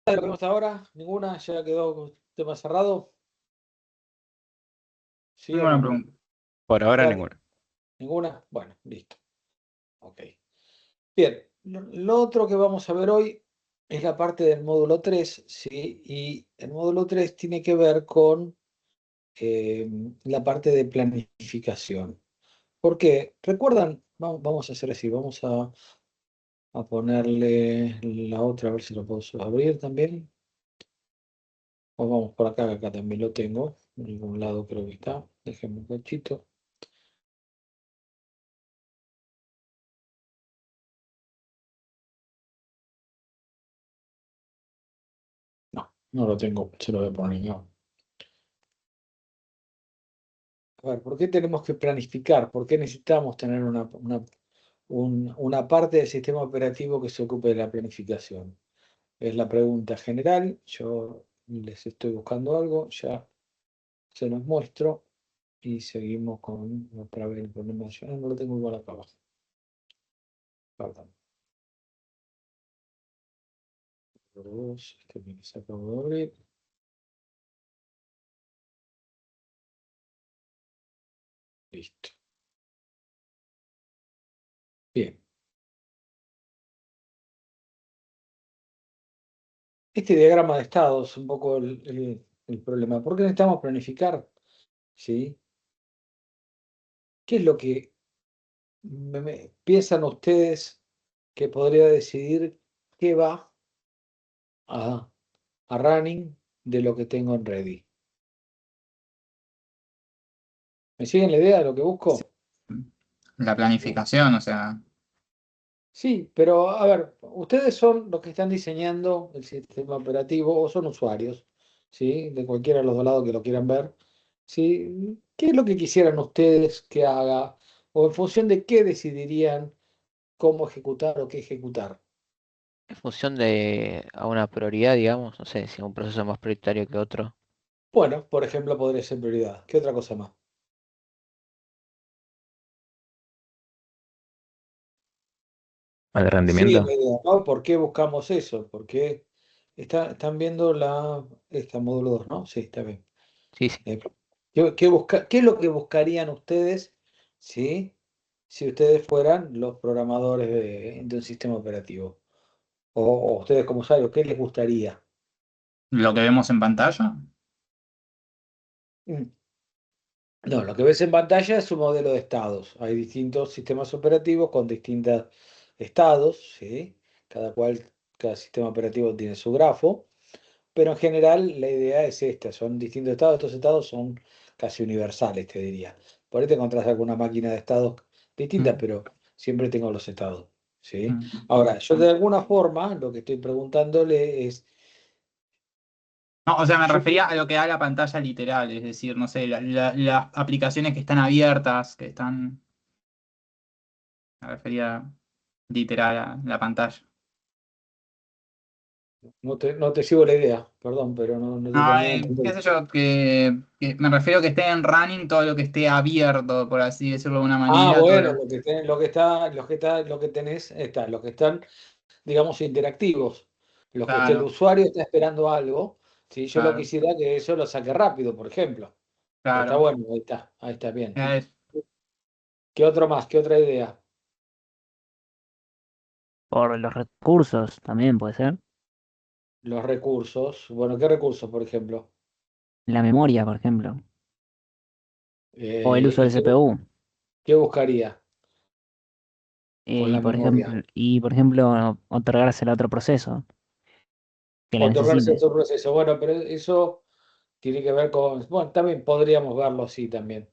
de lo que vemos ahora? ¿Ninguna? ¿Ya quedó el tema cerrado? ¿Sí o Ninguna no? pregunta. Por ahora Dani, ninguna. ¿ninguna? Bueno, listo. Ok. Bien, lo otro que vamos a ver hoy es la parte del módulo 3, ¿sí? Y el módulo 3 tiene que ver con la parte de planificación. Porque, ¿recuerdan? Vamos a hacer así, vamos a ponerle la otra, a ver si lo puedo abrir también. O vamos por acá, que acá también lo tengo. En algún lado creo que está. Déjenme un cachito. No, no lo tengo, se lo voy a poner yo. A ver, ¿por qué tenemos que planificar? ¿Por qué necesitamos tener una parte del sistema operativo que se ocupe de la planificación? Es la pregunta general. Yo les estoy buscando algo, ya se los muestro y seguimos con otra vez el problema. Yo no lo tengo igual acá abajo. Perdón. Este que se acabó de abrir. Listo. Bien. Este diagrama de estados es un poco el problema. ¿Por qué necesitamos planificar? ¿Sí? ¿Qué es lo que piensan ustedes que podría decidir qué va a, a running de lo que tengo en ready? ¿Me siguen la idea de lo que busco? La planificación, o sea, Sí, pero a ver, ustedes son los que están diseñando el sistema operativo o son usuarios, ¿sí? De cualquiera de los dos lados que lo quieran ver, ¿sí? ¿Qué es lo que quisieran ustedes que haga? ¿O en función de qué decidirían cómo ejecutar o qué ejecutar? En función de a una prioridad, digamos, no sé, si un proceso es más prioritario que otro. Bueno, por ejemplo, podría ser prioridad. ¿Qué otra cosa más? ¿Al Siguen rendimiento? la idea, ¿no? ¿Por qué buscamos eso? Porque están viendo esta módulo 2, ¿no? Sí, está bien. Sí, sí. ¿Qué es lo que buscarían ustedes, ¿sí? Si ustedes fueran los programadores de un sistema operativo? O ustedes como usuarios, ¿qué les gustaría? lo que vemos en pantalla. Mm. No, lo que ves en pantalla es un modelo de estados. Hay distintos sistemas operativos con distintos estados, ¿sí? Cada sistema operativo tiene su grafo. Pero en general la idea es esta, son distintos estados, estos estados son casi universales, te diría. Por ahí te encontrás alguna máquina de estados distintas, Mm, pero siempre tengo los estados, ¿sí? mm. Ahora, yo de alguna forma lo que estoy preguntándole es, No, o sea, me yo, refería a lo que da la pantalla literal, es decir, no sé, las aplicaciones que están abiertas, que están. Me refería literal a la pantalla. no te sigo la idea, perdón, pero no te No, terminé de entender. qué sé yo, que me refiero a que esté en running todo lo que esté abierto, por así decirlo de una Ah, manera, todo bueno, lo. lo que tenés, los que están, digamos, interactivos, los que el Claro, usuario está esperando algo, si yo lo claro, quisiera que eso lo saque rápido, por ejemplo. Está claro. bueno, ahí está bien. Es- ¿Qué otro más? ¿Qué otra idea? Por los recursos también puede ser. Los recursos. Bueno, ¿qué recursos, por ejemplo? La memoria, por ejemplo. O el uso ¿Y del CPU. qué buscaría con Y la por memoria? ejemplo, otorgársela a otro proceso que la Otorgarse necesite. otro proceso. Bueno, pero eso tiene que ver con. Bueno, también podríamos verlo así también.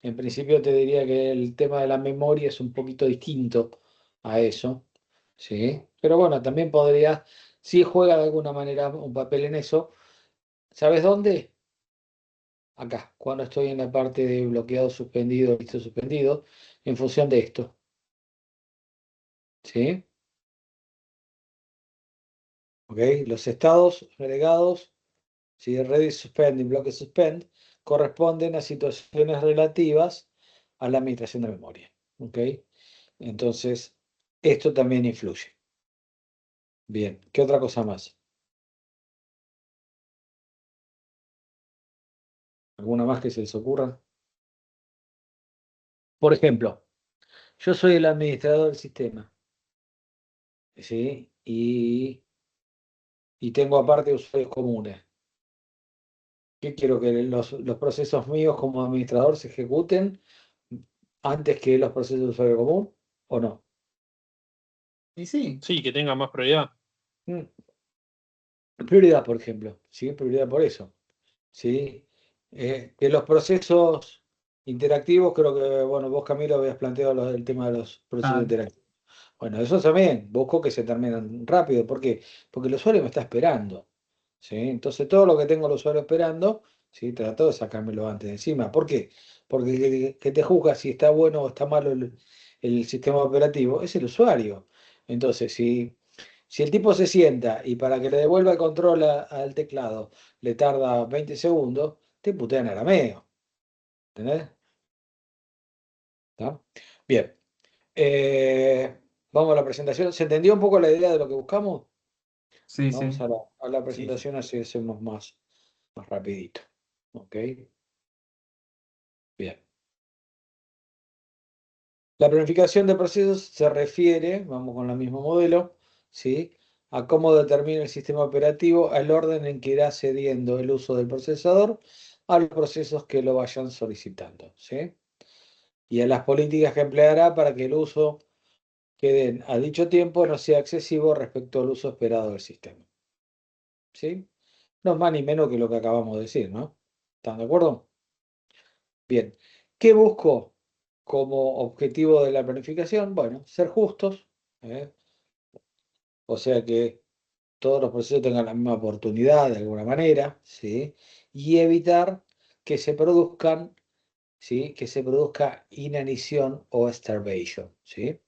En principio te diría que el tema de la memoria es un poquito distinto a eso, ¿sí? Pero bueno, también podría, si juega de alguna manera un papel en eso. ¿Sabes dónde? Acá, cuando estoy en la parte de bloqueado, suspendido, listo, suspendido, en función de esto, ¿sí? ¿Ok? Los estados agregados, si ready, suspend y bloque suspend, corresponden a situaciones relativas a la administración de memoria, ¿ok? Entonces, esto también influye. Bien, ¿qué otra cosa más? ¿Alguna más que se les ocurra? Por ejemplo, yo soy el administrador del sistema, ¿sí? Y tengo aparte usuarios comunes. ¿Qué quiero que los procesos míos como administrador se ejecuten antes que los procesos de usuario común o no? Y sí, Sí, que tenga más prioridad. Mm. Prioridad, por ejemplo, ¿sí? Prioridad por eso, ¿sí? Que los procesos interactivos, creo que, bueno, vos, Camilo, habías planteado el tema de los procesos ah, interactivos. Bueno, eso también, busco que se terminen rápido. ¿Por qué? Porque el usuario me está esperando, ¿sí? Entonces, todo lo que tengo el usuario esperando, ¿sí? Trato de sacármelo antes de encima. ¿Por qué? Porque el que te juzga si está bueno o está malo el sistema operativo es el usuario. Entonces, si el tipo se sienta y para que le devuelva el control al teclado le tarda 20 segundos, te putea en arameo. ¿Entendés? ¿Está? Bien. Vamos a la presentación. ¿Se entendió un poco la idea de lo que buscamos? sí, Vamos sí. a la Sí, sí. presentación, así hacemos más rapidito. ¿Ok? Bien. La planificación de procesos se refiere, vamos con el mismo modelo, ¿sí? A cómo determina el sistema operativo el orden en que irá cediendo el uso del procesador a los procesos que lo vayan solicitando, ¿sí? Y a las políticas que empleará para que el uso que den a dicho tiempo no sea excesivo respecto al uso esperado del sistema, ¿sí? No es más ni menos que lo que acabamos de decir, ¿no? ¿Están de acuerdo? Bien. ¿Qué busco como objetivo de la planificación? Bueno, ser justos, ¿eh? O sea que todos los procesos tengan la misma oportunidad de alguna manera, ¿sí? Y evitar que se produzcan, ¿sí? Que se produzca inanición o starvation, ¿sí?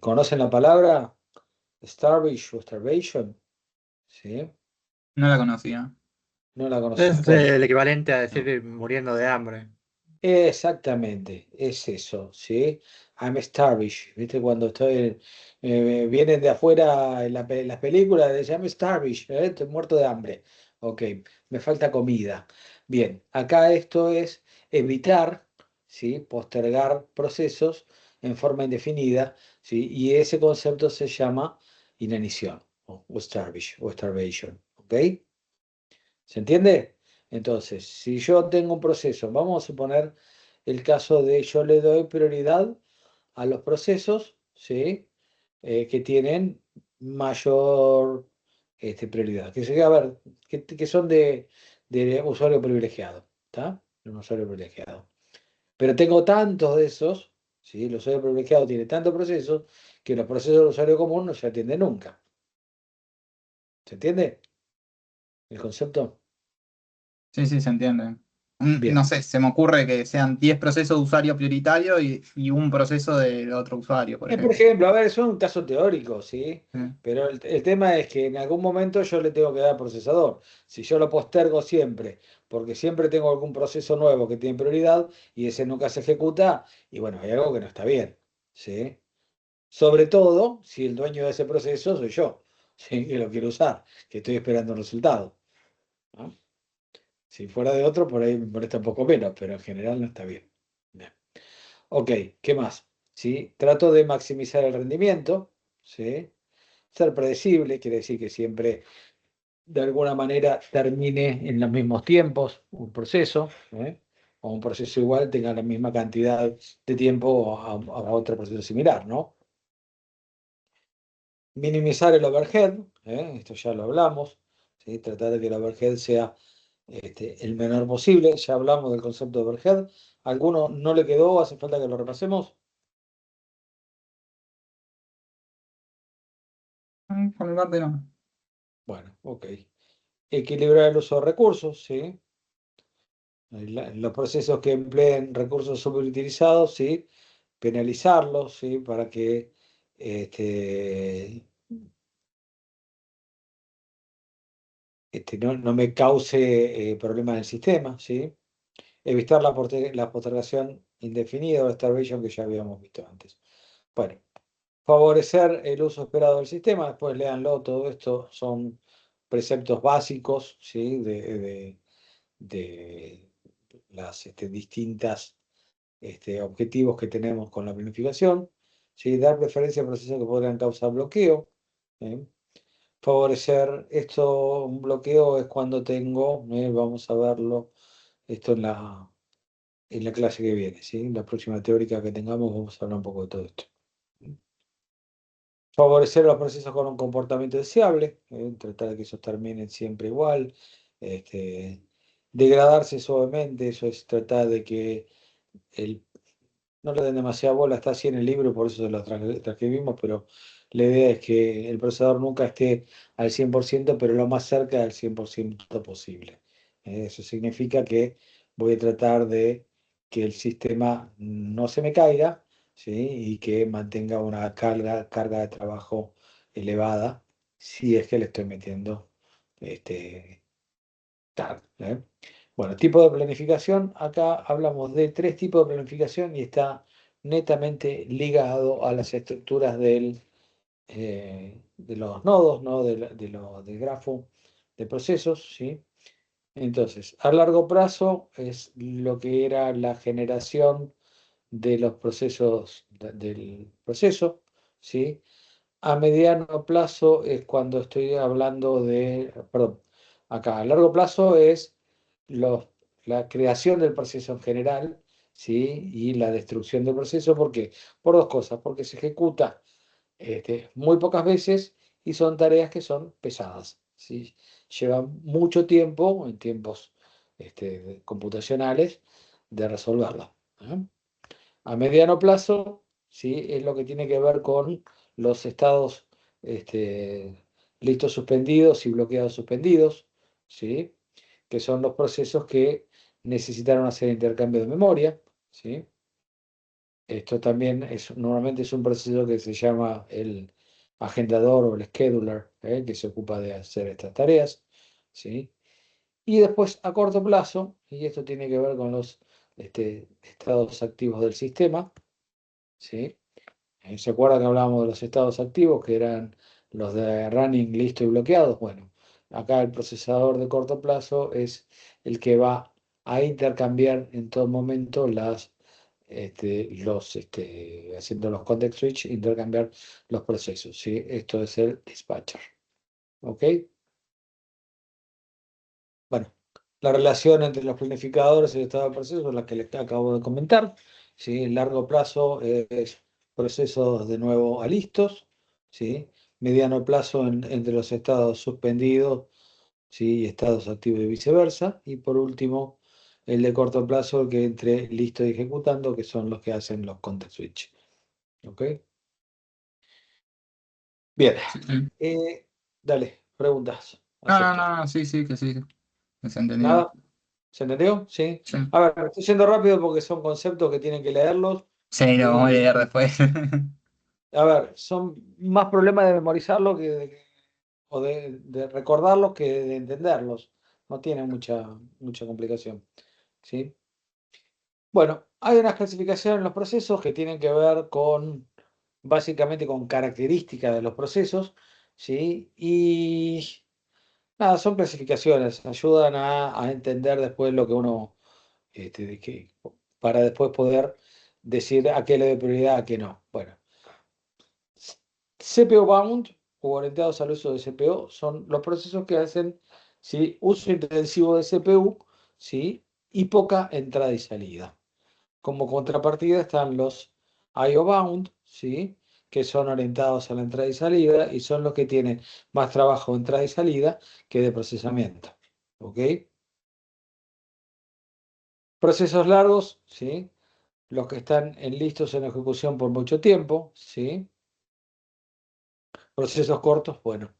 ¿Conocen la palabra starvation o starvation? ¿Sí? No la conocía. No la conocen. Es Bueno, el equivalente a no. decir muriendo de hambre. Exactamente, es eso, ¿sí? I'm starving, ¿viste? Cuando vienen de afuera en las películas, dicen I'm starving, estoy muerto de hambre. Ok, me falta comida. Bien, acá esto es evitar, ¿sí? Postergar procesos en forma indefinida, ¿sí? Y ese concepto se llama inanición o starvation, ¿ok? ¿Se entiende? Entonces, si yo tengo un proceso, vamos a suponer el caso de yo le doy prioridad a los procesos, ¿sí? Que tienen mayor prioridad. Que, a ver, que son de usuario privilegiado, ¿está? De un usuario privilegiado. Pero tengo tantos de esos, ¿sí? El usuario privilegiado tiene tantos procesos que los procesos del usuario común no se atienden nunca. ¿Se entiende el concepto? Sí, sí, se entiende. Bien. No sé, se me ocurre que sean 10 procesos de usuario prioritario y un proceso de otro usuario, por Por ejemplo. ejemplo, a ver, eso es un caso teórico, ¿sí? Sí. Pero el tema es que en algún momento yo le tengo que dar procesador. Si yo lo postergo siempre, porque siempre tengo algún proceso nuevo que tiene prioridad y ese nunca se ejecuta, y bueno, hay algo que no está bien, ¿sí? Sobre todo si el dueño de ese proceso soy yo, ¿sí? Que lo quiero usar, que estoy esperando un resultado, ¿no? Si fuera de otro, por ahí me molesta un poco menos, pero en general no está bien. Bien. Ok, ¿qué más? ¿Sí? Trato de maximizar el rendimiento, ¿sí? Ser predecible, quiere decir que siempre de alguna manera termine en los mismos tiempos un proceso, ¿eh? O un proceso igual tenga la misma cantidad de tiempo a otro proceso similar, ¿no? Minimizar el overhead, esto ya lo hablamos, ¿sí? Tratar de que el overhead sea el menor posible, ya hablamos del concepto de overhead. ¿Alguno no le quedó? ¿Hace falta que lo repasemos? Por mi parte no. Bueno, ok. Equilibrar el uso de recursos, ¿sí? Los procesos que empleen recursos subutilizados, ¿sí? Penalizarlos, ¿sí? Para que este, no me cause problemas en el sistema, ¿sí? Evitar la postergación indefinida o starvation que ya habíamos visto antes. Bueno, favorecer el uso esperado del sistema, después léanlo, todo esto son preceptos básicos, ¿sí? de las distintas objetivos que tenemos con la planificación, ¿sí? Dar preferencia a procesos que podrían causar bloqueo. ¿Eh? Favorecer esto, un bloqueo es cuando tengo, vamos a verlo, esto en la clase que viene, ¿sí? En la próxima teórica que tengamos vamos a hablar un poco de todo esto. Favorecer los procesos con un comportamiento deseable, tratar de que esos terminen siempre igual. Degradarse suavemente, eso es tratar de que no le den demasiada bola, está así en el libro, por eso se lo transcribimos, pero la idea es que el procesador nunca esté al 100%, pero lo más cerca del 100% posible. Eso significa que voy a tratar de que el sistema no se me caiga, ¿sí? Y que mantenga una carga de trabajo elevada, si es que le estoy metiendo carga, ¿eh? Bueno, tipo de planificación, acá hablamos de 3 tipos de planificación y está netamente ligado a las estructuras de los nodos, ¿no? Del grafo de procesos, ¿sí? Entonces, a largo plazo es lo que era la generación de los procesos del proceso, ¿sí? A mediano plazo es cuando estoy hablando perdón, acá a largo plazo es los, la creación del proceso en general, ¿sí? Y la destrucción del proceso, ¿por qué? Por 2 cosas, porque se ejecuta muy pocas veces y son tareas que son pesadas, ¿sí? Llevan mucho tiempo, en tiempos computacionales, de resolverlo. ¿Eh? A mediano plazo, ¿sí? Es lo que tiene que ver con los estados listos suspendidos y bloqueados suspendidos, ¿sí? Que son los procesos que necesitaron hacer intercambio de memoria, ¿sí? Esto también normalmente es un proceso que se llama el agendador o el scheduler, que se ocupa de hacer estas tareas, ¿sí? Y después a corto plazo, y esto tiene que ver con los estados activos del sistema, ¿sí? ¿Se acuerdan que hablábamos de los estados activos, que eran los de running, listo y bloqueados? Bueno, acá el procesador de corto plazo es el que va a intercambiar en todo momento haciendo los context switch, intercambiar los procesos, ¿sí? Esto es el dispatcher. ¿Ok? Bueno, la relación entre los planificadores y el estado del proceso es la que les acabo de comentar, ¿sí? El largo plazo es procesos de nuevo a listos, ¿sí? Mediano plazo entre los estados suspendidos, ¿sí? Y estados activos y viceversa. Y por último, el de corto plazo que entre listo y ejecutando, que son los que hacen los context switch. ¿Ok? Bien. Dale, preguntas. No, Acepto. sí, que sí, que se entendió. ¿Nada? ¿Se entendió? Sí. Sí, A ver, estoy yendo rápido porque son conceptos que tienen que leerlos. sí, lo vamos a leer después. A ver, son más problemas de memorizarlos o de recordarlos que de entenderlos. No tienen mucha complicación. ¿Sí? Bueno, hay unas clasificaciones en los procesos que tienen que ver básicamente con características de los procesos. ¿Sí? Y nada, son clasificaciones, ayudan a entender después lo que uno para después poder decir a qué le dé prioridad, a qué no. Bueno, CPU bound o orientados al uso de CPU son los procesos que hacen, ¿sí? Uso intensivo de CPU, ¿sí? Y poca entrada y salida. Como contrapartida están los IO bound, ¿sí? Que son orientados a la entrada y salida y son los que tienen más trabajo de entrada y salida que de procesamiento. ¿Ok? Procesos largos, ¿sí? Los que están listos en ejecución por mucho tiempo, ¿sí? Procesos cortos, bueno,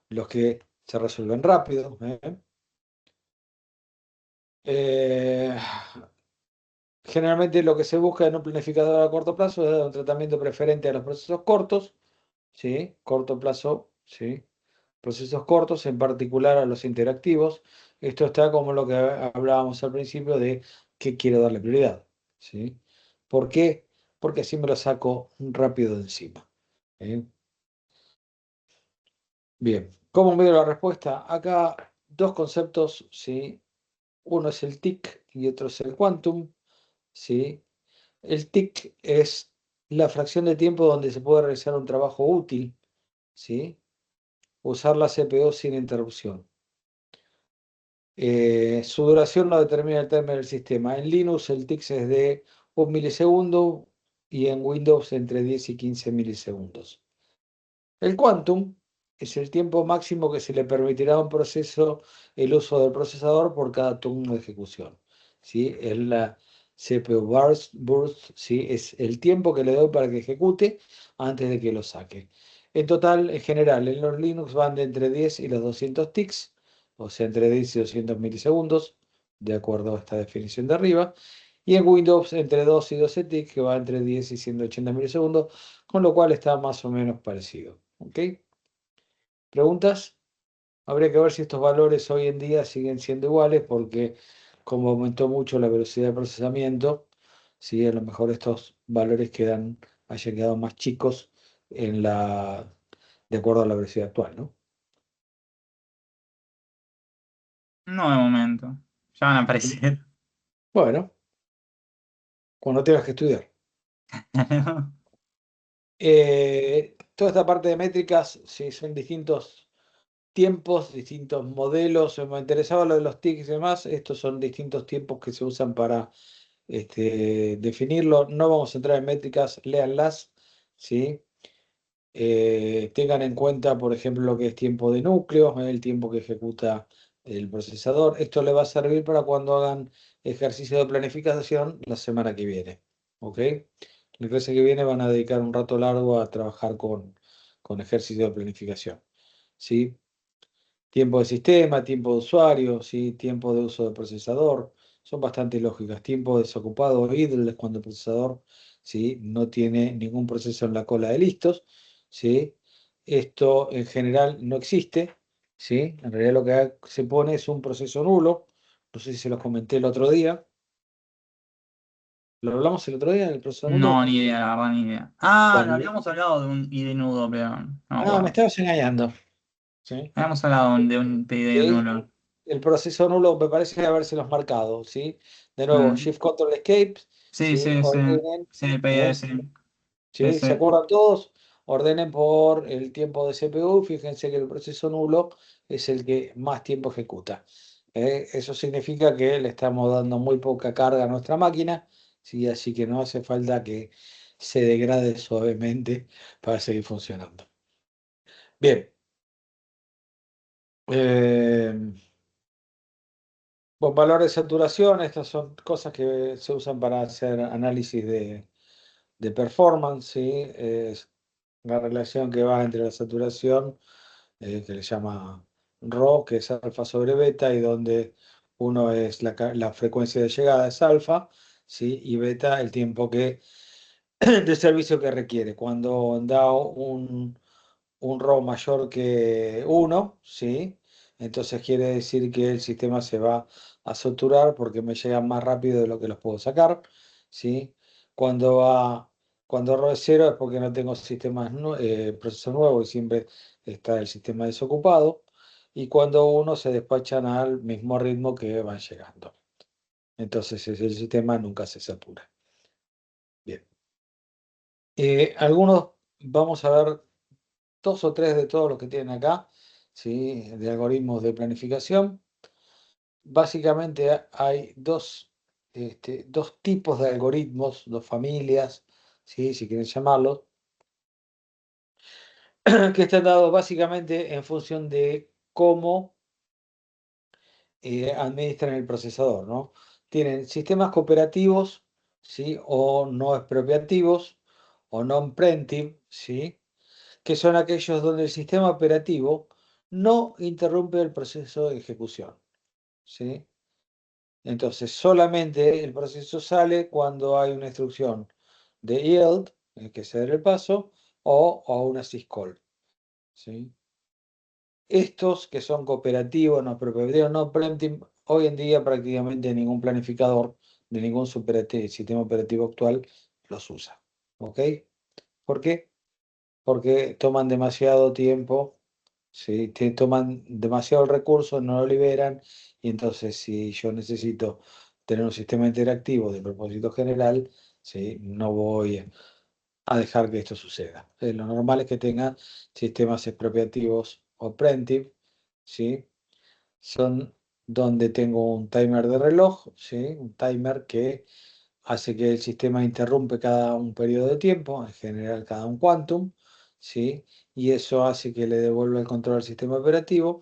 los que se resuelven rápido. Eh, Generalmente lo que se busca en un planificador a corto plazo es dar un tratamiento preferente a los procesos cortos, ¿sí? Corto plazo, ¿sí? Procesos cortos, en particular a los interactivos. Esto está como lo que hablábamos al principio de que quiero darle prioridad, ¿sí? ¿Por qué? Porque así me lo saco rápido de encima. ¿Eh? Bien, ¿cómo mido la respuesta? Acá 2 conceptos, ¿sí? Uno es el tick y otro es el quantum, ¿sí? El tick es la fracción de tiempo donde se puede realizar un trabajo útil, ¿sí? Usar la CPU sin interrupción. Su duración lo determina el timer del sistema. En Linux el tick es de 1 milisegundo y en Windows entre 10 y 15 milisegundos. El quantum es el tiempo máximo que se le permitirá a un proceso el uso del procesador por cada turno de ejecución. ¿Sí? Es la CPU burst, ¿sí? Es el tiempo que le doy para que ejecute antes de que lo saque. En total, en general, en los Linux van de entre 10 y los 200 ticks, o sea, entre 10 y 200 milisegundos, de acuerdo a esta definición de arriba. Y en Windows entre 2 y 12 ticks, que va entre 10 y 180 milisegundos, con lo cual está más o menos parecido. ¿Ok? ¿Preguntas? Habría que ver si estos valores hoy en día siguen siendo iguales porque como aumentó mucho la velocidad de procesamiento, sí, a lo mejor estos valores hayan quedado más chicos de acuerdo a la velocidad actual, ¿no? No de momento. Ya van a aparecer. Bueno, cuando tengas que estudiar. Toda esta parte de métricas, sí, son distintos tiempos, distintos modelos. Me interesaba lo de los tics y demás. Estos son distintos tiempos que se usan para definirlo. No vamos a entrar en métricas, léanlas, ¿sí? Tengan en cuenta, por ejemplo, lo que es tiempo de núcleo, el tiempo que ejecuta el procesador. Esto le va a servir para cuando hagan ejercicio de planificación la semana que viene. ¿Ok? La clase que viene van a dedicar un rato largo a trabajar con ejercicio de planificación. ¿Sí? Tiempo de sistema, tiempo de usuario, ¿sí? Tiempo de uso del procesador, son bastante lógicas. Tiempo desocupado o idle es cuando el procesador, ¿sí? No tiene ningún proceso en la cola de listos, ¿sí? Esto en general no existe, ¿sí? En realidad lo que se pone es un proceso nulo. No sé si se los comenté el otro día. ¿Lo hablamos el otro día del proceso nulo? No, ni idea, la verdad, ni idea. Ah, Bueno, habíamos hablado de un ID nudo, pero no me no, me acuerdo. estabas engañando, ¿sí? Habíamos hablado de un ID ¿Sí? nulo. El proceso nulo me parece habérselos marcado, ¿sí? De nuevo, Mm. Shift Control Escape, Sí, ¿sí? sí, sí. Ordenen, Sí, el PID, ¿eh? sí. Sí, ¿Sí? ¿Se sí. acuerdan todos? Ordenen por el tiempo de CPU. Fíjense que el proceso nulo es el que más tiempo ejecuta. Eso significa que le estamos dando muy poca carga a nuestra máquina, ¿sí? Así que no hace falta que se degrade suavemente para seguir funcionando. Bien. Con valores de saturación, estas son cosas que se usan para hacer análisis de performance, ¿sí? Es la relación que va entre la saturación, que le llama Rho, que es alfa sobre beta, y donde uno es la frecuencia de llegada, es alfa, ¿sí? Y beta el tiempo de servicio que requiere. Cuando da un RAW mayor que 1, ¿sí? Entonces quiere decir que el sistema se va a saturar porque me llega más rápido de lo que los puedo sacar, ¿sí? Cuando cuando RAW es 0 es porque no tengo proceso nuevo y siempre está el sistema desocupado. Y cuando uno se despachan al mismo ritmo que van llegando. Entonces el sistema nunca se satura. Bien. Algunos, vamos a ver dos o tres de todos los que tienen acá, ¿sí? De algoritmos de planificación. Básicamente hay dos tipos de algoritmos, dos familias, ¿sí? Si quieren llamarlos, que están dados básicamente en función de cómo administran el procesador, ¿no? Tienen sistemas cooperativos, ¿sí? O no expropiativos, o non-preemptive, ¿sí? Que son aquellos donde el sistema operativo no interrumpe el proceso de ejecución, ¿sí? Entonces, solamente el proceso sale cuando hay una instrucción de yield, que es ceder el paso, o una syscall, ¿sí? Estos que son cooperativos, no propietarios, no preemptive, hoy en día prácticamente ningún planificador de ningún sistema operativo actual los usa, ¿ok? ¿Por qué? Porque toman demasiado tiempo, ¿sí? Toman demasiado recurso, no lo liberan, y entonces si yo necesito tener un sistema interactivo de propósito general, ¿sí? No voy a dejar que esto suceda. Lo normal es que tenga sistemas expropiativos o preemptive, ¿sí? Son donde tengo un timer de reloj, ¿sí? Un timer que hace que el sistema interrumpe cada un periodo de tiempo, en general cada un quantum, ¿sí? Y eso hace que le devuelva el control al sistema operativo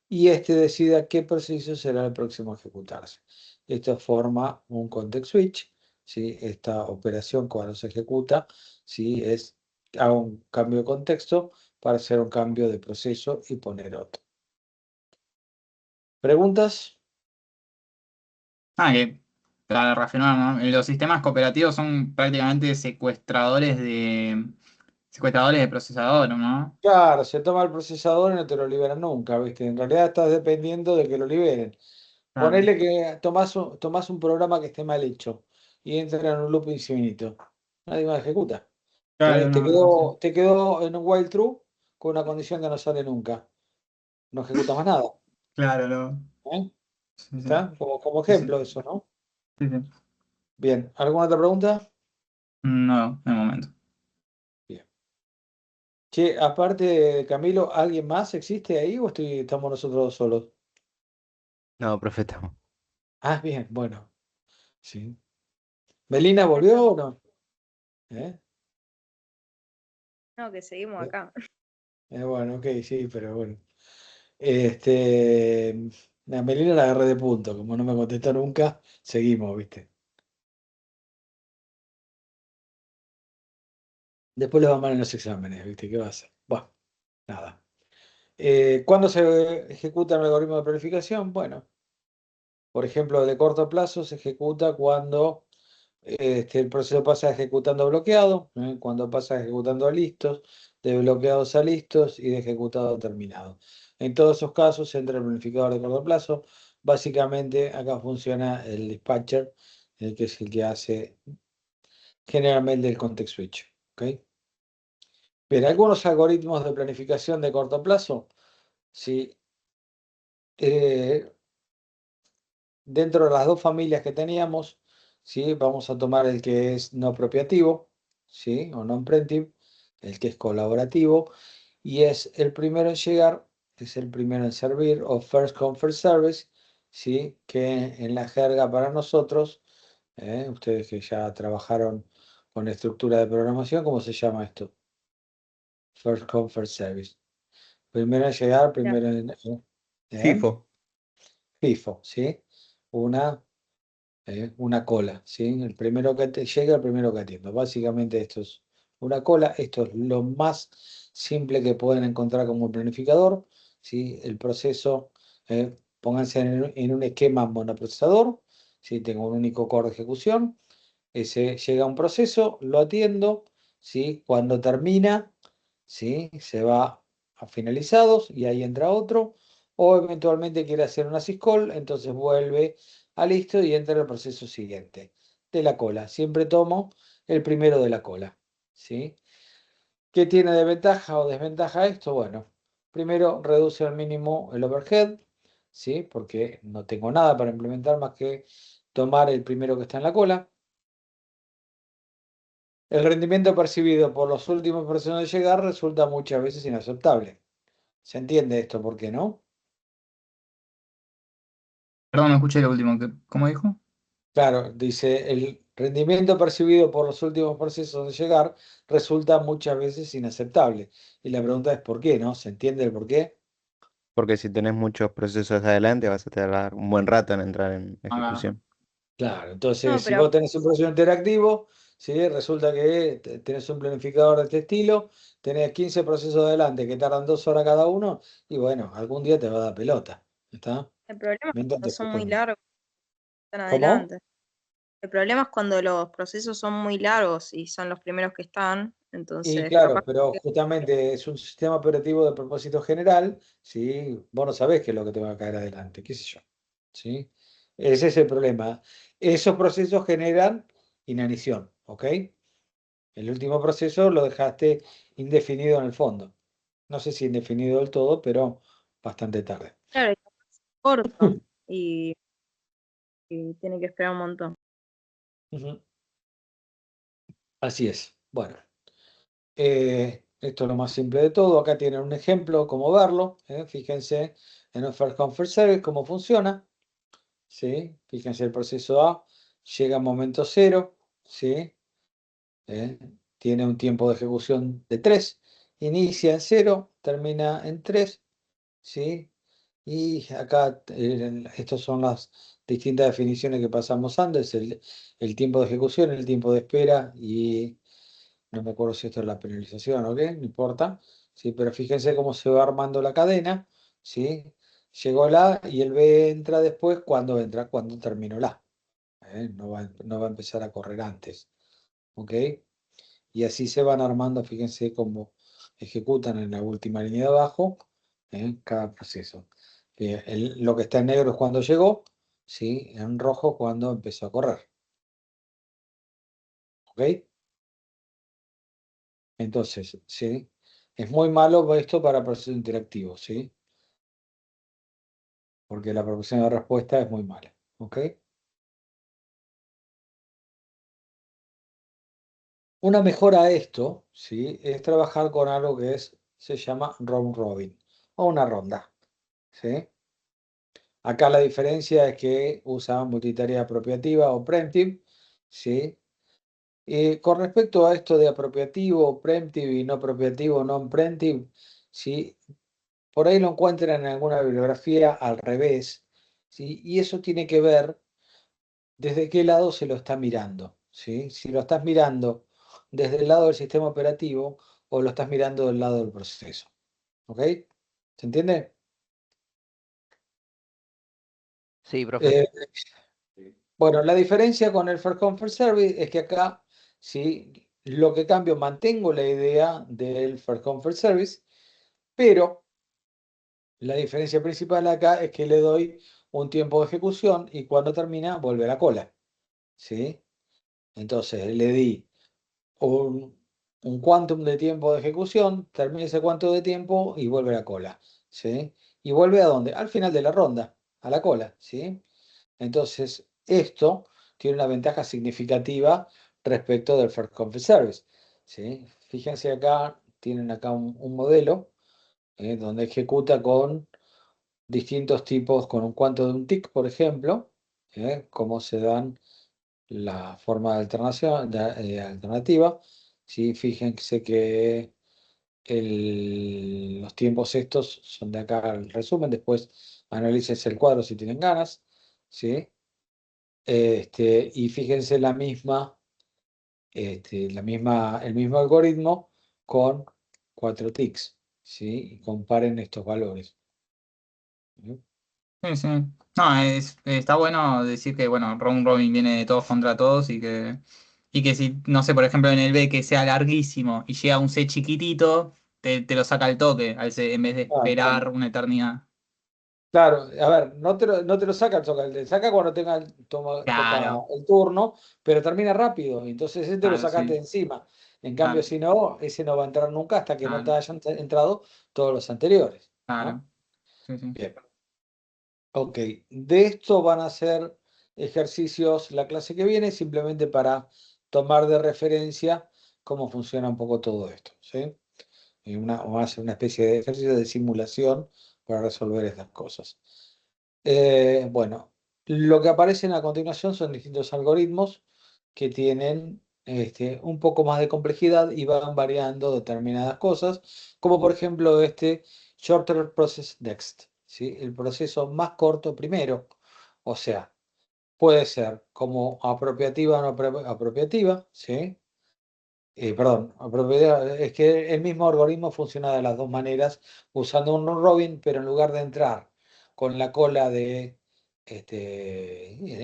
y este decida qué proceso será el próximo a ejecutarse. Esto forma un context switch, ¿sí? Esta operación cuando se ejecuta, ¿sí? Hago un cambio de contexto para hacer un cambio de proceso y poner otro. ¿Preguntas? Que para reafirmar, ¿no? Los sistemas cooperativos son prácticamente secuestradores de procesador, ¿no? Claro, se toma el procesador y no te lo liberan nunca, ¿viste? En realidad estás dependiendo de que lo liberen. Claro, Ponele que tomás un programa que esté mal hecho y entra en un loop infinito. Nadie más ejecuta. claro, Te no, no, sí. te quedó en un while true con una condición que no sale nunca. No ejecuta más nada. Claro, no. ¿Eh? Sí, sí. ¿Está? Como Sí, sí, ejemplo eso, ¿no? sí, sí. Bien. ¿Alguna otra pregunta? No, de momento. Bien. Che, aparte de Camilo, ¿alguien más existe ahí o estamos nosotros solos? No, profe, estamos. Ah, bien, bueno. Sí. ¿Melina volvió o no? ¿Eh? No, que seguimos acá. Bueno, ok, sí, pero bueno. A Melina la agarré de punto, como no me contestó nunca, seguimos, ¿viste? Después le va mal en los exámenes, ¿viste? ¿Qué va a hacer? Bueno, nada. ¿Cuándo se ejecuta un algoritmo de planificación? Bueno, por ejemplo, de corto plazo se ejecuta cuando el proceso pasa ejecutando bloqueado, cuando pasa ejecutando a listos, de bloqueados a listos y de ejecutado a terminado. En todos esos casos entra el planificador de corto plazo. Básicamente acá funciona el dispatcher, que es el que hace generalmente el context switch. ¿Ok? Bien, algunos algoritmos de planificación de corto plazo, sí, eh, dentro de las dos familias que teníamos, ¿sí? Vamos a tomar el que es no apropiativo, ¿sí? O non-preemptive, el que es colaborativo, y es el primero en llegar, es el primero en servir, o first come, first service, ¿sí? Que en la jerga para nosotros, ustedes que ya trabajaron con estructura de programación, ¿cómo se llama esto? First come, first service. Primero en llegar, Ya. primero en... FIFO. FIFO, ¿sí? Una cola, ¿sí? El primero que llega, el primero que atiendo. Básicamente esto es una cola, esto es lo más simple que pueden encontrar como planificador, ¿sí? El proceso, pónganse en un esquema monoprocesador, ¿sí? Tengo un único core de ejecución, ese llega a un proceso, lo atiendo, ¿sí? Cuando termina, ¿sí? Se va a finalizados y ahí entra otro, o eventualmente quiere hacer una syscall, entonces vuelve a listo y entra el proceso siguiente de la cola. Siempre tomo el primero de la cola, ¿sí? ¿Qué tiene de ventaja o desventaja esto? Bueno, primero reduce al mínimo el overhead, ¿sí? Porque no tengo nada para implementar más que tomar el primero que está en la cola. El rendimiento percibido por los últimos procesos de llegar resulta muchas veces inaceptable. ¿Se entiende esto? ¿Por qué no? Perdón, no escuché lo último. ¿Cómo dijo? Claro, dice, el rendimiento percibido por los últimos procesos de llegar resulta muchas veces inaceptable. Y la pregunta es ¿por qué, no? ¿Se entiende el por qué? Porque si tenés muchos procesos adelante vas a tardar un buen rato en entrar en Ah, ejecución. Claro, entonces No, si pero vos tenés un proceso interactivo, ¿sí? Resulta que tenés un planificador de este estilo, tenés 15 procesos adelante que tardan 2 horas cada uno, y bueno, algún día te va a dar pelota. ¿Está? el problema es Mientras cuando te son muy acostumbres. largos, están ¿Cómo? adelante. El problema es cuando los procesos son muy largos y son los primeros que están, Y entonces capaz claro, pero que justamente es un sistema operativo de propósito general, ¿sí? Vos no sabés qué es lo que te va a caer adelante, qué sé yo, ¿sí? Ese es el problema. Esos procesos generan inanición, ¿ok? El último proceso lo dejaste indefinido en el fondo. no sé si indefinido del todo, pero bastante tarde. Claro, es corto y tiene que esperar un montón. Ujú. Así es. Bueno, esto es lo más simple de todo. Acá tienen un ejemplo, cómo verlo. Fíjense en un First Come First Serve cómo funciona. ¿Sí? Fíjense el proceso A, llega a momento cero, ¿sí? Tiene un tiempo de ejecución de 3, inicia en 0, termina en 3, ¿sí? Y acá estas son las distintas definiciones que pasamos antes, el tiempo de ejecución, el tiempo de espera y no me acuerdo si esto es la penalización o qué, no importa, ¿sí? Pero fíjense cómo se va armando la cadena, ¿sí? Llegó la A y el B entra después, ¿cuándo entra? Cuando terminó la A, no va a empezar a correr antes, ¿ok? Y así se van armando, fíjense cómo ejecutan en la última línea de abajo cada proceso. Lo que está en negro es cuando llegó, ¿sí? En rojo cuando empezó a correr. ¿Ok? Entonces, ¿sí? Es muy malo esto para procesos interactivos, ¿sí? Porque la proporción de respuesta es muy mala. ¿Ok? Una mejora a esto, ¿sí? Es trabajar con algo que se llama round robin o una ronda, ¿sí? Acá la diferencia es que usa multitarea apropiativa o preemptive, ¿sí? Con respecto a esto de apropiativo, preemptive y no apropiativo, non-preemptive, ¿sí? Por ahí lo encuentran en alguna bibliografía al revés, ¿sí? Y eso tiene que ver desde qué lado se lo está mirando, ¿sí? Si lo estás mirando desde el lado del sistema operativo o lo estás mirando del lado del proceso, ¿ok? ¿Se entiende? Sí, profe. Eh, Bueno, la diferencia con el First Come First Serve es que acá, sí, lo que cambio, mantengo la idea del First Come First Service, pero la diferencia principal acá es que le doy un tiempo de ejecución y cuando termina vuelve a la cola, ¿sí? Entonces le di un quantum de tiempo de ejecución, termina ese quantum de tiempo y vuelve a la cola, ¿sí? ¿Y vuelve a dónde? Al final de la ronda, a la cola, ¿sí? Entonces, esto tiene una ventaja significativa respecto del First Come First Service, ¿sí? Fíjense acá, tienen acá un modelo donde ejecuta con distintos tipos, con un cuanto de un tick, por ejemplo, cómo se dan la forma de alternación, alternativa. ¿Sí? Fíjense que los tiempos estos son de acá el resumen, después analícense el cuadro si tienen ganas, ¿sí? Y fíjense el mismo algoritmo con 4 ticks, ¿sí? Y comparen estos valores. ¿Sí? Sí, sí. No, está bueno decir que, bueno, round robin viene de todos contra todos y que si, no sé, por ejemplo, en el B que sea larguísimo y llega un C chiquitito, te lo saca al toque, en vez de esperar una eternidad. Claro, a ver, no te lo saca el Zócalo, te saca cuando toca Claro, el turno, pero termina rápido, entonces ese te lo claro, sacaste de sí, encima. En cambio, claro, si no, ese no va a entrar nunca hasta que no te claro, hayan entrado todos los anteriores, ¿no? claro. Sí, sí. Bien. Ok, de esto van a ser ejercicios la clase que viene, simplemente para tomar de referencia cómo funciona un poco todo esto, ¿sí? Vamos a hacer una especie de ejercicio de simulación para resolver estas cosas. Bueno, lo que aparecen a continuación son distintos algoritmos que tienen un poco más de complejidad y van variando determinadas cosas, como por ejemplo este Shorter Process Next, ¿sí? El proceso más corto primero. O sea, puede ser como apropiativa o no apropiativa, ¿sí? Perdón, es que el mismo algoritmo funciona de las dos maneras, usando un round robin, pero en lugar de entrar con la cola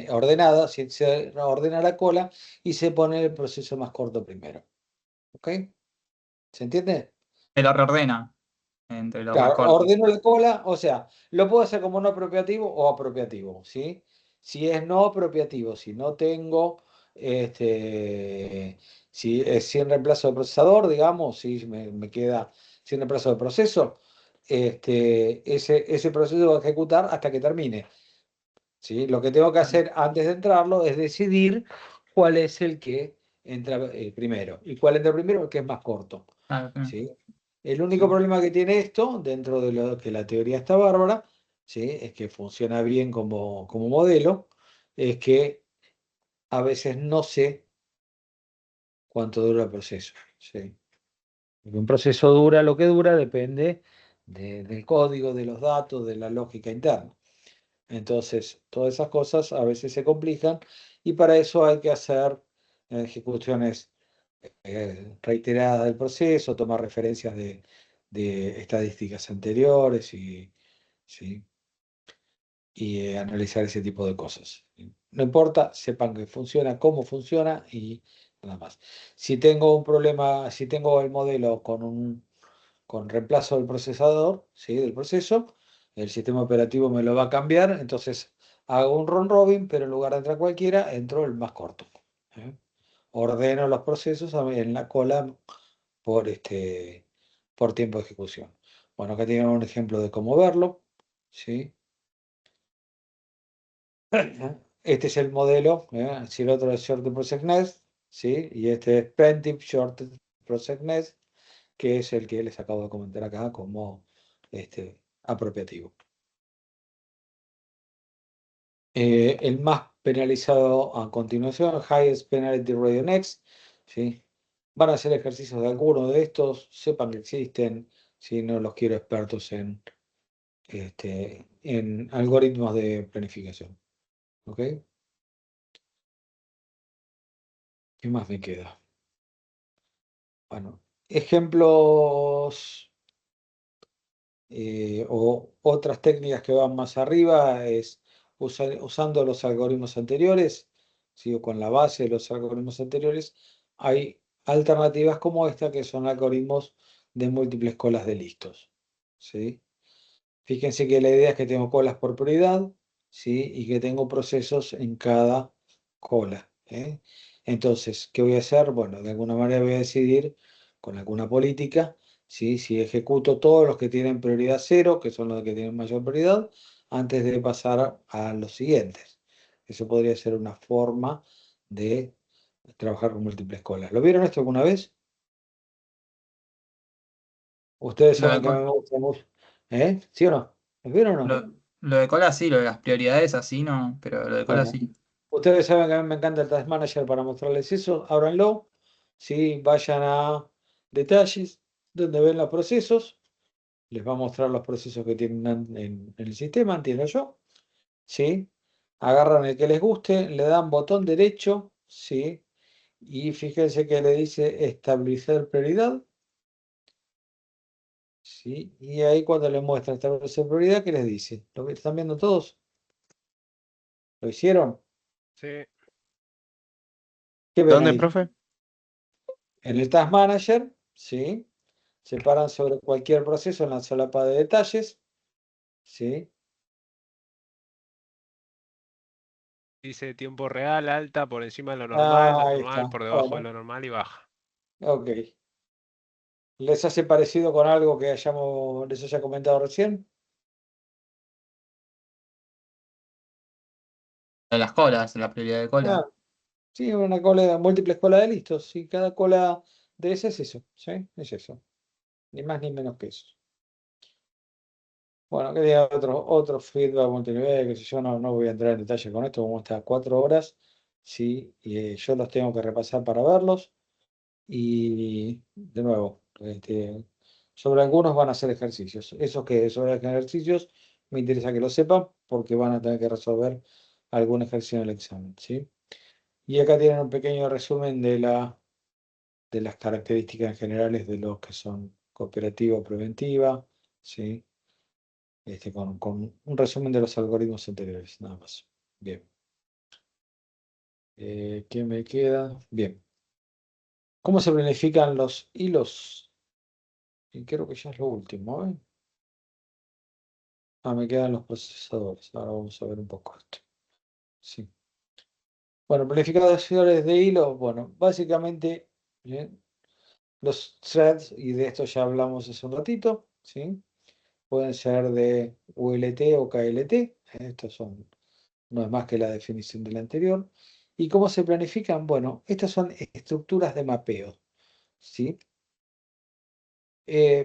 ordenada, se ordena la cola y se pone el proceso más corto primero. ¿Ok? ¿Se entiende? Te lo reordena entre los más Claro, cortos. ordeno la cola, o sea, lo puedo hacer como no apropiativo o apropiativo, ¿sí? Si es no apropiativo, si no tengo, si es sin reemplazo de procesador, digamos, si me queda sin reemplazo de proceso, ese proceso va a ejecutar hasta que termine. ¿Sí? Lo que tengo que hacer antes de entrarlo es decidir cuál es el que entra primero. ¿Y cuál entra primero? El que es más corto. Claro, claro. ¿Sí? El único Sí. problema que tiene esto, dentro de lo que la teoría está bárbara, ¿sí? Es que funciona bien como modelo, es que a veces no sé cuánto dura el proceso. ¿Sí? Porque un proceso dura lo que dura, depende del código, de los datos, de la lógica interna. Entonces, todas esas cosas a veces se complican y para eso hay que hacer ejecuciones reiteradas del proceso, tomar referencias de estadísticas anteriores ¿sí? Y analizar ese tipo de cosas. No importa, sepan que funciona, cómo funciona y nada más. Si tengo un problema, si tengo el modelo con reemplazo del procesador, ¿sí? Del proceso, el sistema operativo me lo va a cambiar, entonces hago un round robin, pero en lugar de entrar cualquiera, entro el más corto. ¿Eh? Ordeno los procesos en la cola por tiempo de ejecución. Bueno, acá tienen un ejemplo de cómo verlo, ¿sí? Este es el modelo, si el otro es Shorted Process Nest, ¿sí? Y este es Preemptive Shorted Process Nest, que es el que les acabo de comentar acá como apropiativo. El más penalizado a continuación, Highest Penalty Radio Next, ¿sí? Van a hacer ejercicios de alguno de estos, sepan que existen, si no los quiero expertos en algoritmos de planificación. ¿Ok? ¿Qué más me queda? Bueno, ejemplos o otras técnicas que van más arriba es usando los algoritmos anteriores, sigo con la base de los algoritmos anteriores, hay alternativas como esta que son algoritmos de múltiples colas de listos. ¿Sí? Fíjense que la idea es que tengo colas por prioridad, ¿sí? Y que tengo procesos en cada cola. Entonces, ¿qué voy a hacer? Bueno, de alguna manera voy a decidir con alguna política, ¿sí? Si ejecuto todos los que tienen prioridad cero, que son los que tienen mayor prioridad, antes de pasar a los siguientes. Eso podría ser una forma de trabajar con múltiples colas. ¿Lo vieron esto alguna vez? Ustedes Lo de, saben que a mí co- me gusta mucho. ¿Sí o no? ¿Lo vieron o no? lo de cola sí, lo de las prioridades así no, pero lo de cola Bueno, sí. ustedes saben que a mí me encanta el Task Manager para mostrarles eso. Ábranlo, ¿sí? Vayan a detalles, donde ven los procesos. Les va a mostrar los procesos que tienen en el sistema, entiendo yo. ¿Sí? Agarran el que les guste, le dan botón derecho, ¿sí? Y fíjense que le dice establecer prioridad. ¿Sí? Y ahí cuando le muestra establecer prioridad, ¿qué les dice? ¿Lo están viendo todos? ¿Lo hicieron? Sí. ¿Qué ven ¿Dónde, ahí? profe? En el Task Manager, ¿sí? Se paran sobre cualquier proceso en la solapa de detalles, ¿sí? Dice tiempo real, alta, por encima de lo normal, Ahí normal, está. por debajo de Bueno, lo normal y baja. ok. ¿Les hace parecido con algo que les haya comentado recién? Lo de las colas, la prioridad de cola. Ah, sí, una cola, múltiples colas de listos, sí, cada cola de ese es eso, ¿sí? Es eso, ni más ni menos que eso. Bueno, quería otro feedback multinivel, que si yo no voy a entrar en detalle con esto, como está 4 horas, sí, y yo los tengo que repasar para verlos. Y de nuevo, sobre algunos van a hacer ejercicios. Esos que sobre ejercicios me interesa que lo sepan porque van a tener que resolver algún ejercicio en el examen, ¿sí? Y acá tienen un pequeño resumen de las características generales de los que son cooperativa o preventiva, ¿sí? Con un resumen de los algoritmos anteriores, nada más. Bien. ¿Qué me queda? Bien. ¿Cómo se planifican los hilos? Y creo que ya es lo último, ¿eh? Me quedan los procesadores. Ahora vamos a ver un poco esto. Sí. Bueno, planificadores de hilo. Bueno, básicamente, ¿bien? Los threads, y de esto ya hablamos hace un ratito, ¿sí? Pueden ser de ULT o KLT. Estos son, no es más que la definición del anterior. ¿Y cómo se planifican? Bueno, estas son estructuras de mapeo, ¿sí?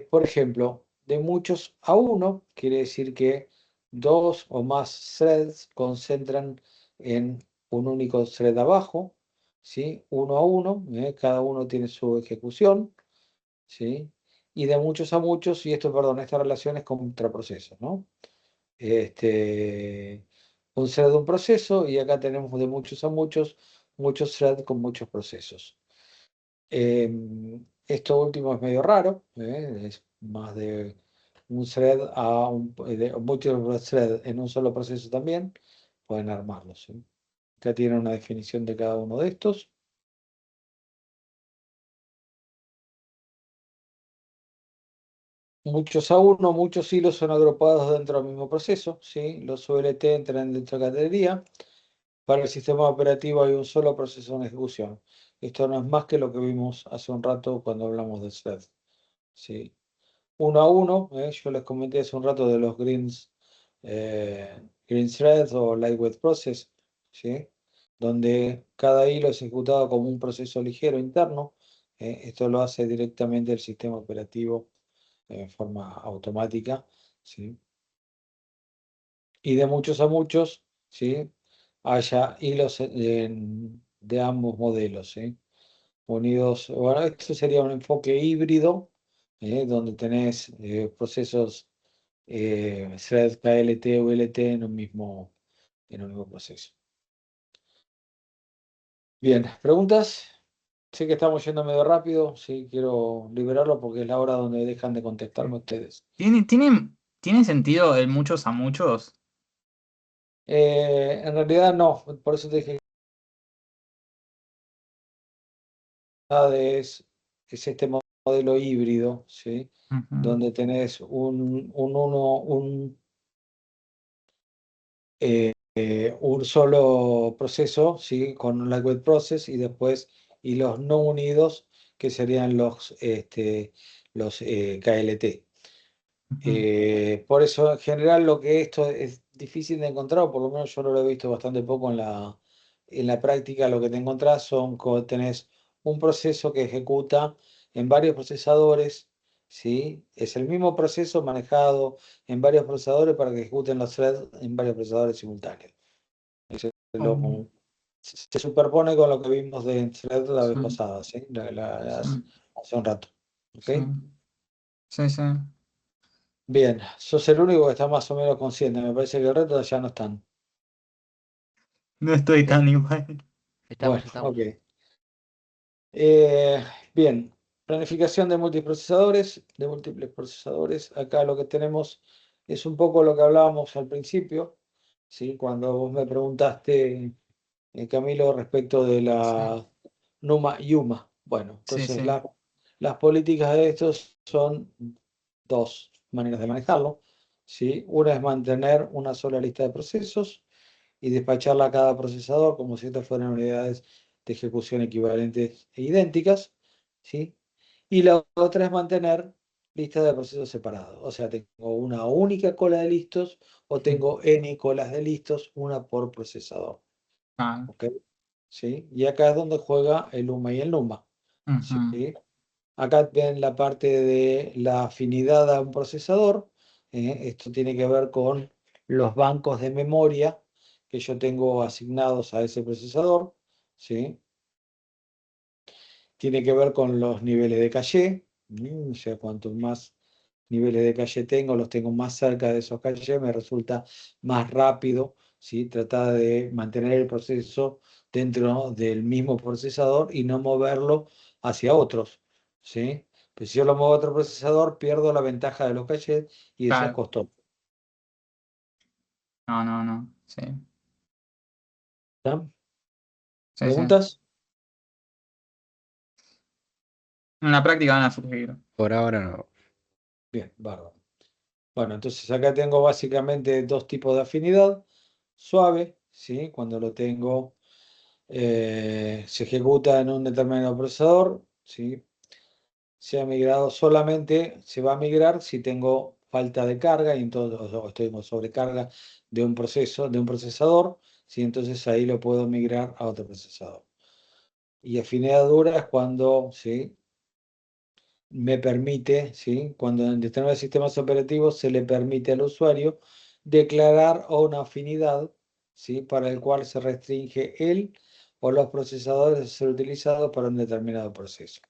Por ejemplo, de muchos a uno, quiere decir que dos o más threads concentran en un único thread abajo, ¿sí? Uno a uno, cada uno tiene su ejecución, ¿sí? Y de muchos a muchos, y esto, perdón, esta relación es contra procesos, ¿no? Este, un thread de un proceso, y acá tenemos de muchos threads con muchos procesos. Esto último es medio raro, es más de un thread a muchos threads en un solo proceso también, pueden armarlos, ¿sí? Acá tienen una definición de cada uno de estos. Muchos a uno, muchos hilos son agrupados dentro del mismo proceso, ¿sí? Los ULT entran dentro de la categoría. Para el sistema operativo hay un solo proceso en ejecución. Esto no es más que lo que vimos hace un rato cuando hablamos de thread, ¿sí? Uno a uno, yo les comenté hace un rato de los green threads o lightweight process, ¿sí? Donde cada hilo es ejecutado como un proceso ligero interno. Esto lo hace directamente el sistema operativo en forma automática, ¿sí? Y de muchos a muchos, ¿sí? Haya hilos de ambos modelos, ¿sí? Unidos. Bueno, esto sería un enfoque híbrido, donde tenés procesos thread KLT o ULT en un mismo proceso. Bien, ¿preguntas? Sé que estamos yendo medio rápido, sí, quiero liberarlo porque es la hora donde dejan de contestarme ustedes. ¿Tiene sentido el muchos a muchos? En realidad no, por eso te dije que es este modelo híbrido, ¿sí? Ujú. Donde tenés un solo proceso, ¿sí? Con un lightweight process y después y los no unidos que serían los KLT. Por eso en general lo que esto es difícil de encontrar, o por lo menos yo no lo he visto bastante poco en la práctica, lo que te encontrás son cuando tenés un proceso que ejecuta en varios procesadores, ¿sí? Es el mismo proceso manejado en varios procesadores para que ejecuten los threads en varios procesadores simultáneos. Oh, Se superpone con lo que vimos de thread la vez sí, pasada, ¿sí? sí, Hace un rato. ¿Ok? sí, sí, sí. Bien, sos el único que está más o menos consciente. Me parece que el resto ya no están. No estoy Sí, tan igual. estamos, Bueno, estamos. ok. Eh, bien, planificación de múltiples procesadores. Acá lo que tenemos es un poco lo que hablábamos al principio, ¿sí? Cuando vos me preguntaste, Camilo, respecto de Sí, la NUMA y UMA. Bueno, sí, entonces sí. las políticas de estos son dos maneras de manejarlo, ¿sí? Una es mantener una sola lista de procesos y despacharla a cada procesador como si estas fueran unidades de ejecución equivalentes e idénticas, ¿sí? Y la otra es mantener listas de procesos separados. O sea, tengo una única cola de listos o tengo N colas de listos, una por procesador. Ah, ¿Ok? ¿Sí? Y acá es donde juega el UMA y el NUMA. ujú. ¿Sí? Acá ven la parte de la afinidad a un procesador. Esto tiene que ver con los bancos de memoria que yo tengo asignados a ese procesador. ¿Sí? Tiene que ver con los niveles de caché. O sea, cuanto más niveles de caché tengo, los tengo más cerca de esos cachés, me resulta más rápido, ¿sí? Tratar de mantener el proceso dentro del mismo procesador y no moverlo hacia otros, ¿sí? Pues si yo lo muevo a otro procesador, pierdo la ventaja de los cachés y eso es Claro. costoso. No, no, no. Sí, ¿Está? sí, sí. ¿Preguntas? En la práctica van a surgir. Por ahora no. Bien, bárbaro. Bueno, entonces acá tengo básicamente dos tipos de afinidad. Suave, ¿sí? Cuando lo tengo, se ejecuta en un determinado procesador, ¿sí? sea migrado, solamente se va a migrar si tengo falta de carga y entonces o tengo sobrecarga de un proceso, de un procesador, ¿sí? Entonces ahí lo puedo migrar a otro procesador. Y afinidad dura es cuando, ¿sí? Me permite, ¿sí? Cuando en determinados sistemas operativos se le permite al usuario declarar una afinidad, ¿sí? Para el cual se restringe él o los procesadores a ser utilizados para un determinado proceso.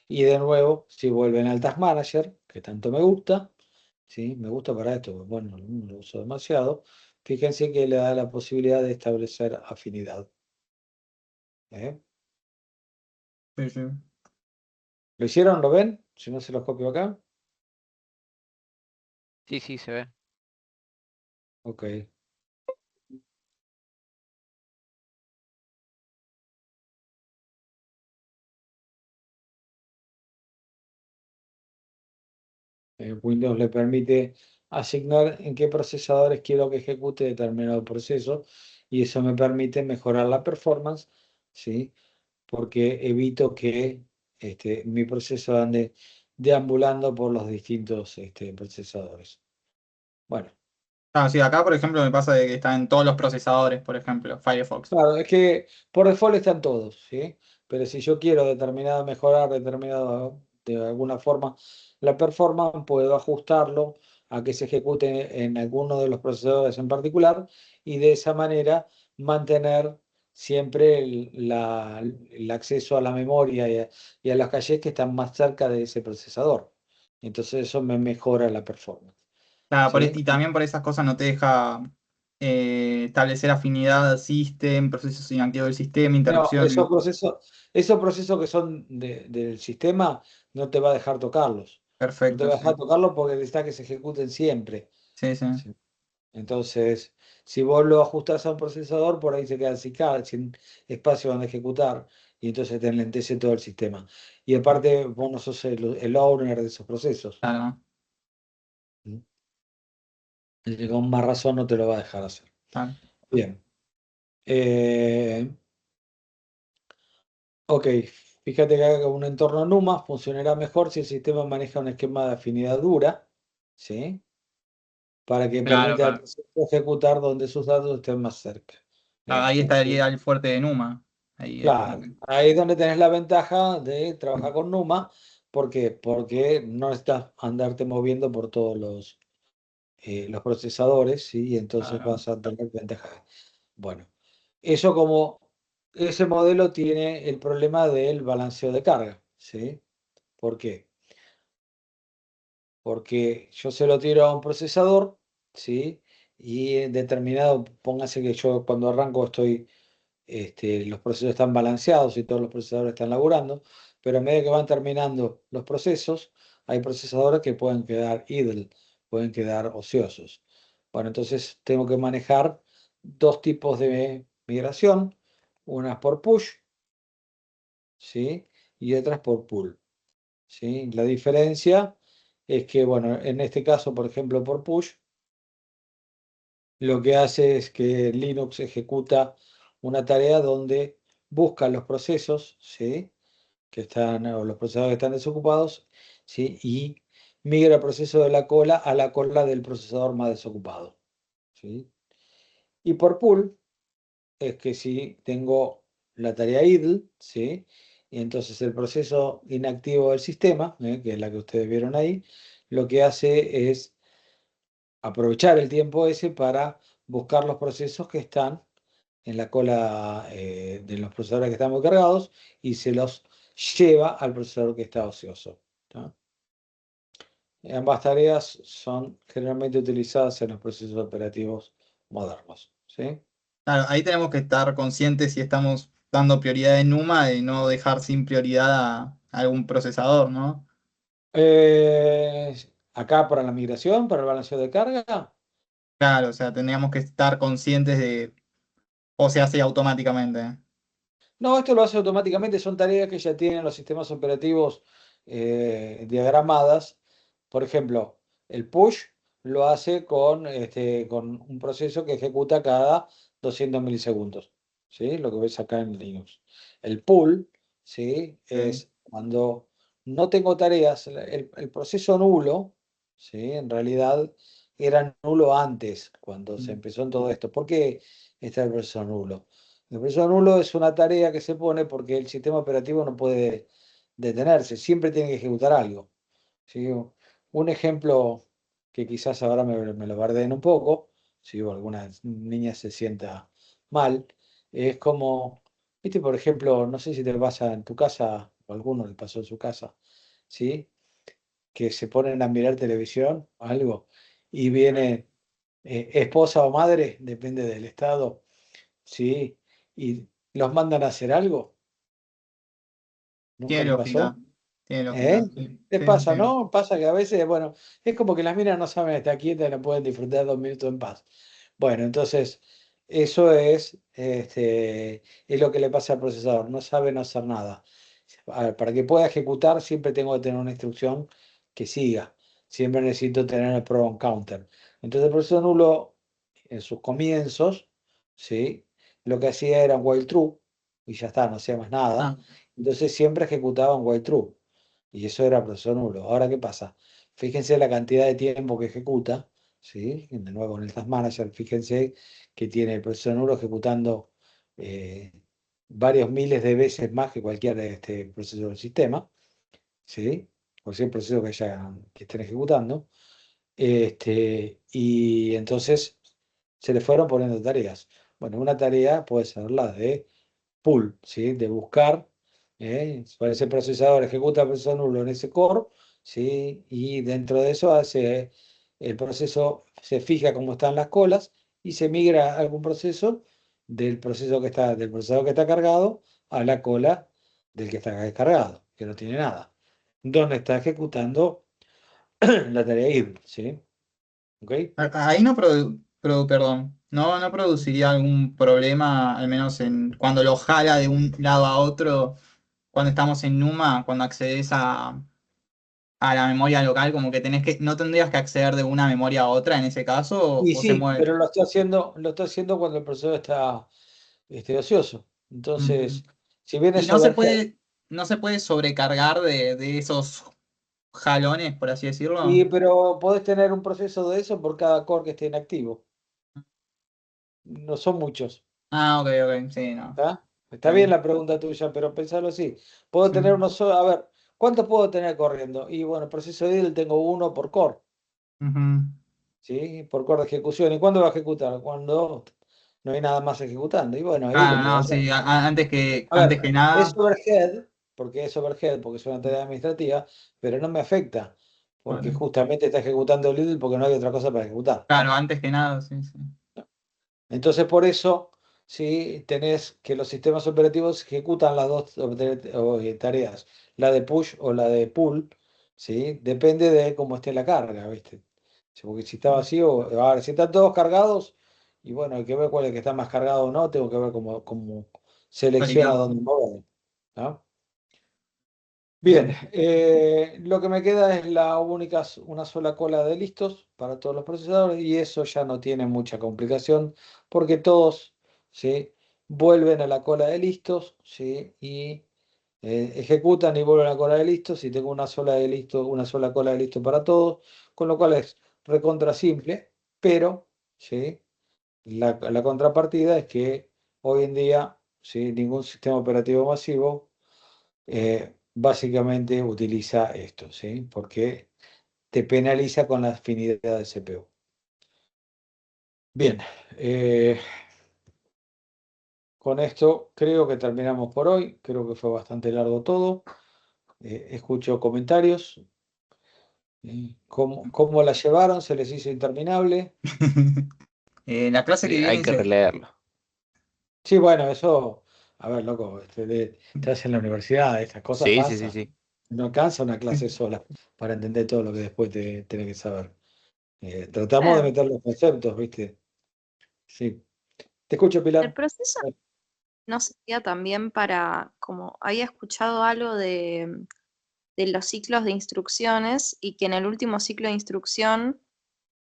Y de nuevo, si vuelven al Task Manager, que tanto me gusta, ¿sí? Me gusta para esto, porque, bueno, no lo uso demasiado. Fíjense que le da la posibilidad de establecer afinidad. ¿Eh? Sí, sí. ¿Lo hicieron? ¿Lo ven? Si no, se los copio acá. Sí, sí, se ve. Ok. Windows le permite asignar en qué procesadores quiero que ejecute determinado proceso y eso me permite mejorar la performance, ¿sí? Porque evito que mi proceso ande deambulando por los distintos procesadores. Bueno, Ah, sí, acá por ejemplo me pasa de que está en todos los procesadores, por ejemplo, Firefox. claro, es que por default están todos, ¿sí? Pero si yo quiero mejorar determinado, de alguna forma, la performance, puedo ajustarlo a que se ejecute en alguno de los procesadores en particular y de esa manera mantener siempre el acceso a la memoria y a los cachés que están más cerca de ese procesador. Entonces eso me mejora la performance, Claro, ¿sí? y también por esas cosas no te deja establecer afinidad, system, procesos inactivos del sistema, No, interrupciones. esos procesos que son del sistema no te va a dejar tocarlos. No te Perfecto, va a sí. dejar tocarlos porque necesita que se ejecuten siempre. Sí, sí. ¿Sí? Entonces, si vos lo ajustás a un procesador, por ahí se queda sin espacio donde ejecutar y entonces te enlentece todo el sistema. Y aparte, vos no sos el owner de esos procesos. Claro, ¿Mm? Así que con más razón no te lo va a dejar hacer. claro. Bien. Eh, Ok, fíjate que haga un entorno NUMA funcionará mejor si el sistema maneja un esquema de afinidad dura, ¿sí? Para que Claro, permita al proceso ejecutar donde sus datos estén más cerca. ahí ¿Sí? estaría el fuerte de Numa. Ahí es como Claro, que. ahí es donde tenés la ventaja de trabajar con NUMA. ¿Por qué? Porque no necesitas andarte moviendo por todos los procesadores, ¿sí? Y entonces Claro. vas a tener ventaja. Bueno, eso como ese modelo tiene el problema del balanceo de carga, ¿sí? ¿Por qué? Porque yo se lo tiro a un procesador, ¿sí? Y en determinado, póngase que yo cuando arranco los procesos están balanceados y todos los procesadores están laburando, pero a medida que van terminando los procesos, hay procesadores que pueden quedar idle, pueden quedar ociosos. Bueno, entonces tengo que manejar dos tipos de migración, unas por push, ¿sí? Y otras por pull. ¿Sí? La diferencia es que, bueno, en este caso, por ejemplo, por push, lo que hace es que Linux ejecuta una tarea donde busca los procesos, ¿sí? Que están, o los procesadores que están desocupados, ¿sí? Y migra el proceso de la cola a la cola del procesador más desocupado, ¿sí? Y por pull es que si tengo la tarea idle, ¿sí? Y entonces el proceso inactivo del sistema, que es la que ustedes vieron ahí, lo que hace es aprovechar el tiempo ese para buscar los procesos que están en la cola de los procesadores que están muy cargados y se los lleva al procesador que está ocioso. ¿Tá? Ambas tareas son generalmente utilizadas en los procesos operativos modernos, ¿sí? Claro, ahí tenemos que estar conscientes si estamos dando prioridad en Numa de no dejar sin prioridad a algún procesador, ¿no? Eh, Acá para la migración, para el balanceo de carga. Claro, o sea, tendríamos que estar conscientes de, o se hace automáticamente. No, esto lo hace automáticamente, son tareas que ya tienen los sistemas operativos diagramadas. Por ejemplo, el push lo hace con un proceso que ejecuta cada 200 milisegundos, ¿sí? Lo que ves acá en Linux. El pull, ¿sí? Sí. Es cuando no tengo tareas, el proceso nulo, ¿sí? En realidad era nulo antes, cuando se empezó en todo esto. ¿Por qué está el proceso nulo? El proceso nulo es una tarea que se pone porque el sistema operativo no puede detenerse, siempre tiene que ejecutar algo, ¿sí? Un ejemplo que quizás ahora me lo bardeen un poco, si alguna niña se sienta mal, es como, viste, por ejemplo, no sé si te pasa en tu casa, o a alguno le pasó en su casa, ¿sí? Que se ponen a mirar televisión o algo y viene esposa o madre, depende del estado, ¿sí? Y los mandan a hacer algo. ¿Nunca Tiene le pasó? lógica. Tiene ¿Eh? lógica. Sí, ¿Qué sí, pasa, sí. no? Pasa que a veces, bueno, es como que las minas no saben estar quietas y no pueden disfrutar 2 minutos en paz. Bueno, entonces, eso es lo que le pasa al procesador, no sabe no hacer nada. A ver, para que pueda ejecutar, siempre tengo que tener una instrucción que siga. Siempre necesito tener el program counter. Entonces, el proceso nulo, en sus comienzos, ¿sí? Lo que hacía era un while true y ya está, no hacía más nada. Ah, Entonces, siempre ejecutaba un while true. Y eso era proceso nulo. Ahora, ¿qué pasa? Fíjense la cantidad de tiempo que ejecuta, ¿sí? De nuevo, en el Task Manager, fíjense que tiene el proceso nulo ejecutando eh, varios miles de veces más que cualquier proceso del sistema, ¿sí? Cualquier proceso que estén ejecutando. Y entonces se le fueron poniendo tareas. Bueno, una tarea puede ser la de pull, ¿sí? De buscar, para ese procesador ejecuta el proceso nulo en ese core, ¿sí? Y dentro de eso hace el proceso, se fija cómo están las colas y se migra a algún proceso del procesador que está cargado a la cola del que está descargado, que no tiene nada, donde está ejecutando la tarea idle, ¿sí? ¿Ok? ahí no perdón, no produciría algún problema, al menos cuando lo jala de un lado a otro, cuando estamos en NUMA, cuando accedes a la memoria local, como que no tendrías que acceder de una memoria a otra en ese caso, Y o se sí, mueve. pero lo está haciendo cuando el procesador está ocioso. Ujú. Entonces, si bien Y es overhead, no se puede sobrecargar de esos jalones, por así decirlo. pero podés tener un proceso de eso por cada core que esté inactivo. No son muchos. Ah, ok, sí, no. ¿Está? Está bien Ok. la pregunta tuya, pero pensalo así. Puedo tener Ujú, uno solo. A ver, ¿cuántos puedo tener corriendo? Y bueno, el proceso idle tengo uno por core, ujú. ¿sí? Por core de ejecución. ¿Y cuándo va a ejecutar? Cuando no hay nada más ejecutando. Y bueno, ahí lo Claro, puedo no, hacer. sí, A antes ver, que nada. es overhead, porque es una tarea administrativa, pero no me afecta, porque Bueno, justamente está ejecutando el idle porque no hay otra cosa para ejecutar. claro, antes que nada, sí, sí. Entonces, por eso, sí, tenés que los sistemas operativos ejecutan las dos tareas, la de push o la de pull, ¿sí? Depende de cómo esté la carga, ¿viste? Sí, porque si está vacío, a ver, si están todos cargados, y bueno, hay que ver cuál es el que está más cargado o no, tengo que ver cómo selecciona Prioridad. dónde moverlo, ¿no? Bien, Bien. lo que me queda es una sola cola de listos para todos los procesadores y eso ya no tiene mucha complicación porque todos, ¿sí? Vuelven a la cola de listos, ¿sí? Y ejecutan y vuelven a la cola de listos y tengo una sola cola de listos para todos, con lo cual es recontra simple, pero, ¿sí? La contrapartida es que hoy en día, ¿sí? Ningún sistema operativo masivo básicamente utiliza esto, ¿sí? Porque te penaliza con la afinidad del CPU. Bien, eh, con esto creo que terminamos por hoy. Creo que fue bastante largo todo. Escucho comentarios. ¿Cómo la llevaron? ¿Se les hizo interminable? La clase que Sí, hay viene que se... releerlo. Sí, bueno, eso, a ver, loco, estás en la universidad, estas cosas Sí, sí, sí, pasan. sí. No alcanza una clase sola para entender todo lo que después te tenés que saber. Tratamos de Eh, meter los conceptos, ¿viste? Sí. Te escucho, el Pilar. proceso no sería también para, como había escuchado algo de los ciclos de instrucciones y que en el último ciclo de instrucción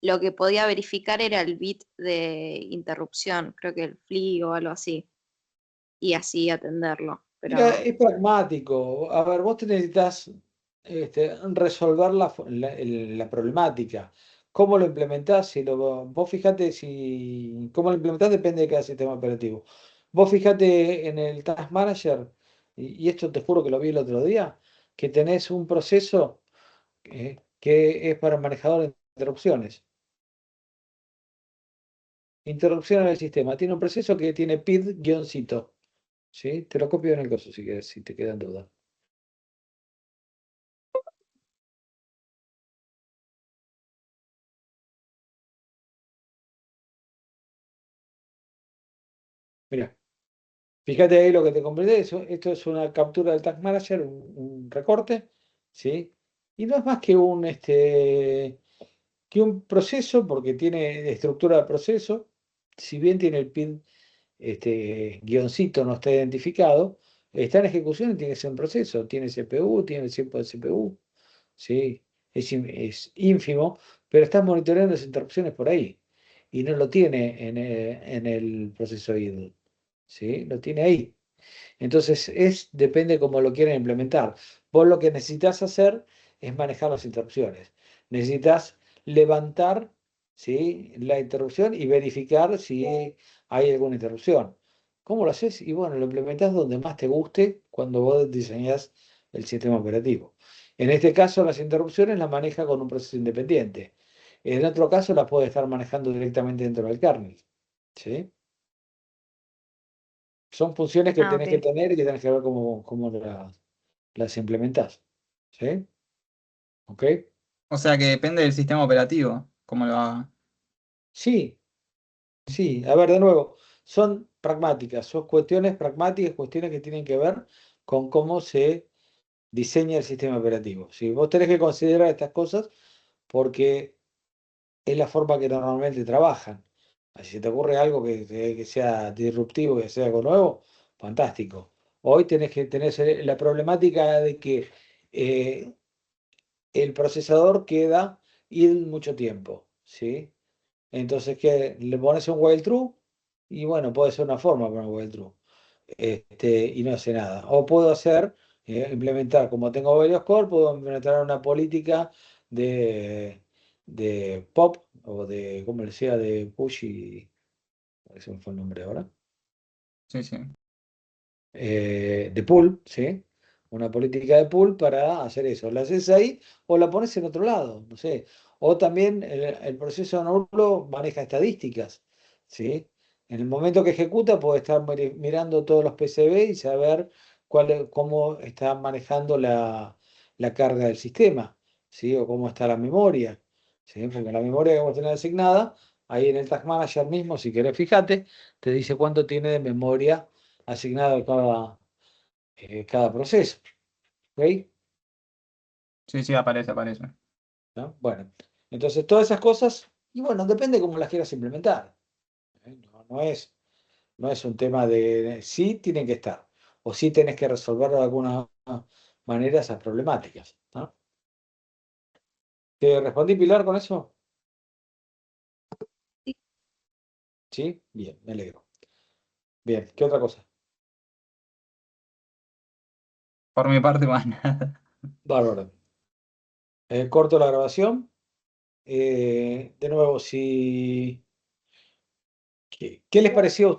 lo que podía verificar era el bit de interrupción, creo que el flee o algo así, y así atenderlo. Mira, Pero es pragmático. A ver, vos te necesitas. resolver la problemática. ¿Cómo lo implementás? Vos fíjate cómo lo implementás depende de cada sistema operativo. Vos fíjate en el Task Manager, y esto te juro que lo vi el otro día, que tenés un proceso que es para el manejador de interrupciones. Interrupción en el sistema. Tiene un proceso que tiene PID guioncito. ¿Sí? Te lo copio en el coso si quieres, si te quedan dudas. Mira, fíjate ahí lo que te compré. Esto es una captura del Task Manager, un recorte, ¿sí? Y no es más que un proceso, porque tiene estructura de proceso, si bien tiene el PID guioncito, no está identificado, está en ejecución y tiene que ser un proceso. Tiene CPU, tiene el tiempo de CPU, ¿sí? Es ínfimo, pero estás monitoreando las interrupciones por ahí. Y no lo tiene en el proceso idle, ¿sí? Lo tiene ahí. Entonces, depende cómo lo quieren implementar. Vos lo que necesitas hacer es manejar las interrupciones. Necesitas levantar, ¿sí?, la interrupción y verificar si hay alguna interrupción. ¿Cómo lo haces? Y bueno, lo implementás donde más te guste cuando vos diseñás el sistema operativo. En este caso, las interrupciones las maneja con un proceso independiente. En otro caso, las puede estar manejando directamente dentro del kernel, ¿sí? Son funciones que Ah, tenés que ok. tener y que tenés que ver cómo las implementás. ¿Sí? ¿Ok? O sea que depende del sistema operativo, cómo lo haga. Sí, sí. A ver, de nuevo, son pragmáticas, son cuestiones pragmáticas, cuestiones que tienen que ver con cómo se diseña el sistema operativo. ¿Sí? Vos tenés que considerar estas cosas porque es la forma que normalmente trabajan. Si se te ocurre algo que sea disruptivo, que sea algo nuevo, fantástico. Hoy tenés que tener la problemática de que eh, el procesador queda idle mucho tiempo, ¿sí? Entonces, ¿qué? Le pones un while true y bueno, puede ser una forma para un while true, y no hace nada. O puedo implementar, como tengo varios core, puedo implementar una política de pop o de, ¿cómo le decía? De push y, ese me fue el nombre ahora, Sí, sí. de pool, ¿sí? Una política de pool para hacer eso. La haces ahí o la pones en otro lado, no sé. O también el proceso nulo maneja estadísticas, ¿sí? En el momento que ejecuta puede estar mirando todos los PCB y saber cómo está manejando la carga del sistema, ¿sí? O cómo está la memoria, ¿sí? Porque la memoria que vamos a tener asignada, ahí en el Task Manager mismo, si querés, fíjate, te dice cuánto tiene de memoria asignado a cada proceso. ¿Ok? Sí, sí, aparece, aparece. ¿No? Bueno, entonces todas esas cosas, y bueno, depende cómo las quieras implementar. No es un tema de sí tienen que estar, o sí tenés que resolver de alguna manera esas problemáticas. ¿No? ¿Te respondí, Pilar, con eso? Sí. Sí, bien, me alegro. Bien, ¿qué otra cosa? Por mi parte, más nada. Bárbaro. Corto la grabación. De nuevo, ¿qué les pareció a ustedes?